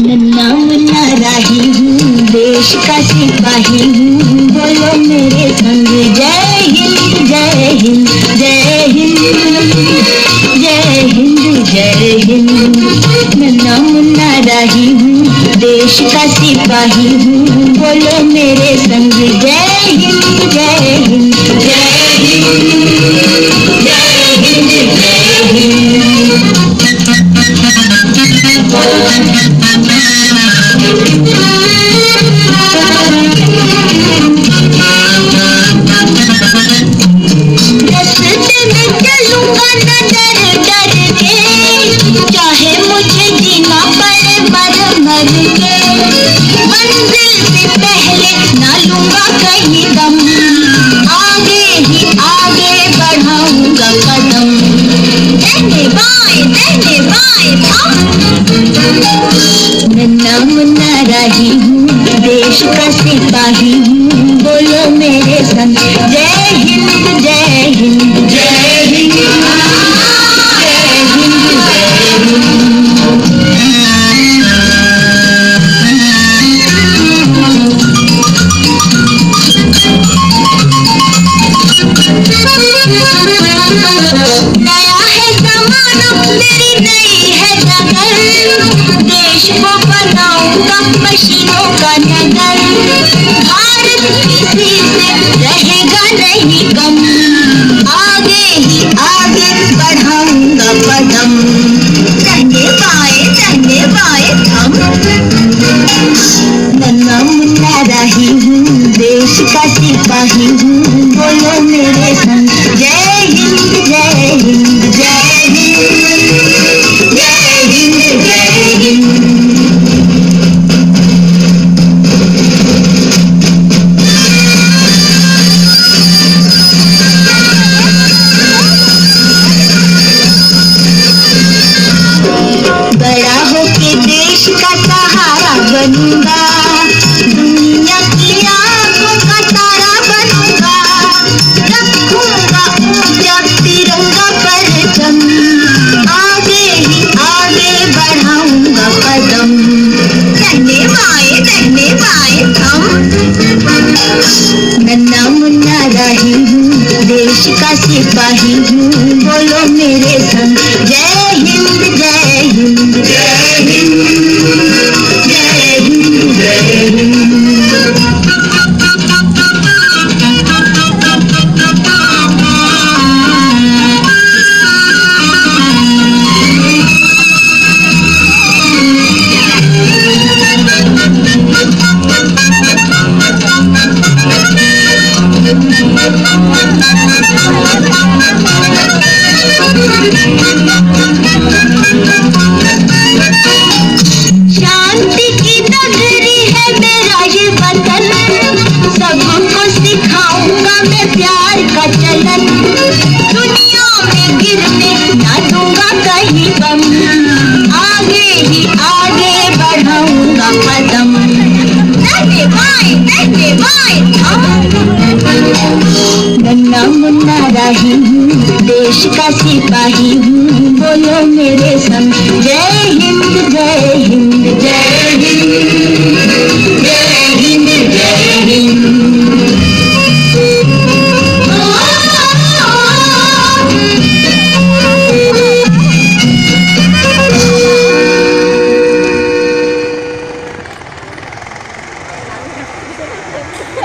नन्ना मुन्ना राही हूँ, देश का सिपाही हूँ, बोलो मेरे संग जय हिंद जय हिंद जय हिंद जय हिंद जय हिंद। नन्ना मुन्ना राही हूँ, देश का सिपाही हूँ, बोलो मेरे संग जय हिंद जय हिंद जय हिंद जय हिंद जय हिंद। नन्ना मुन्ना राही हूँ, देश का सिपाही हूँ, बोलो मेरे संग जय हिंद जय हिंद जय हिंद जय हिंद जय हिंद। नया है जमाना, मेरी नई है डगर, देश को बनाऊंगा मशीनों का नगर। भारत किसी से रहेगा नहीं कम, आगे ही आगे बढ़ाऊंगा कदम। दंडे बाएं थम। नन्ना मुन्ना राही हूँ, देश का सिपाही हूँ, बोलो मेरे संग जय हिंद जय हिंद जय हिंद जय हिंद जय हिंद। बड़ा होके देश का सहारा बनूंगा, दुनिया की आंखों का तारा बनूंगा। रखूंगा ऊंचा तिरंगा परचम, आगे ही आगे बढ़ाऊंगा कदम। दंडे बाएं थम। नन्ना मुन्ना राही हूँ, देश का सिपाही हूँ, बोलो मेरे संग जय हिंद जय हिंद जय हिंद जय हिंद जय हिंद। शांति की नगरी है मेरा ये वतन, सबको सिखाऊंगा मैं प्यार का चलन। दुनिया में गिरने ना दूंगा कहीं कम, आगे ही आगे बढ़ाऊंगा कदम। दंडे बाएं थम। नन्ना मुन्ना राही हूँ, देश का सिपाही हूँ, बोलो मेरे संग जय हिंद जय हिंद जय हिंद जय हिंद जय हिंद।